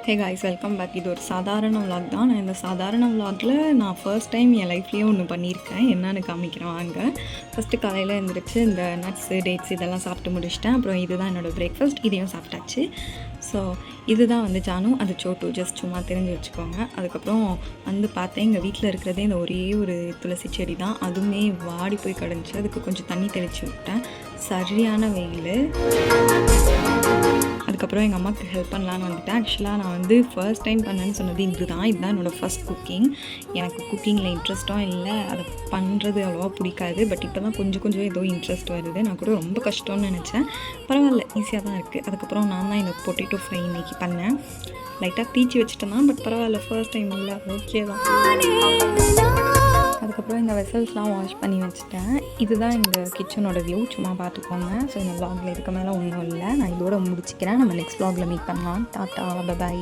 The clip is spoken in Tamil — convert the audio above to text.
Hey guys, welcome back. இது ஒரு சாதாரண விலாக் தான். நான் இந்த சாதாரண விலாகில் நான் ஃபர்ஸ்ட் டைம் என் லைஃப்லேயே ஒன்று பண்ணியிருக்கேன். என்னன்னு காமிக்கிறேன் வாங்க. ஃபஸ்ட்டு காலையில் எழுந்திரிச்சு இந்த நட்ஸு டேட்ஸ் இதெல்லாம் சாப்பிட்டு முடிச்சிட்டேன். அப்புறம் இதுதான் என்னோடய பிரேக்ஃபாஸ்ட். இதையும் சாப்பிட்டாச்சு. ஸோ இதுதான் வந்து ஜானு, அது சோட்டு. ஜஸ்ட் சும்மா தெரிஞ்சு வச்சுக்கோங்க. அதுக்கப்புறம் வந்து பார்த்தேன், எங்கள் வீட்டில் இருக்கிறதே இந்த ஒரே ஒரு துளசி செடி தான். அதுவுமே வாடி போய் கிடந்துச்சு. அதுக்கு கொஞ்சம் தண்ணி தெளித்து விட்டேன். சரியான வெயில். அதுக்கப்புறம் எங்கள் அம்மாவுக்கு ஹெல்ப் பண்ணலான்னு வந்துட்டேன். ஆக்சுவலாக நான் வந்து ஃபர்ஸ்ட் டைம் பண்ணேன்னு சொன்னது இதுதான் என்னோடய ஃபஸ்ட் குக்கிங். எனக்கு குக்கிங்கில் இன்ட்ரெஸ்ட்டும் இல்லை, அதை பண்ணுறது அவ்வளோவா பிடிக்காது. பட் இப்போ தான் கொஞ்சம் ஏதோ இன்ட்ரெஸ்ட் வருது. நான் கூட ரொம்ப கஷ்டம்னு நினச்சேன். பரவாயில்ல, ஈஸியாக தான் இருக்குது. அதுக்கப்புறம் நான் தான் இந்த பொட்டேட்டோ ஃப்ரை இன்றைக்கி பண்ணேன். லைட்டாக தீச்சி வச்சுட்டேன் தான், பட் பரவாயில்ல, ஃபர்ஸ்ட் டைம் இல்லை, ஓகே தான். அதுக்கப்புறம் இந்த வெசல்ஸ்லாம் வாஷ் பண்ணி வச்சுட்டேன். இதுதான் எங்கள் கிச்சனோட வியூ, சும்மா பார்த்துக்கோங்க. ஸோ இந்த விலாகில் இதுக்கு மேலே ஒன்றும் இல்லை. நான் இதோட முடிச்சுக்கிறேன். நம்ம நெக்ஸ்ட் விலாகில் மீட் பண்ணலாம். Tata, by.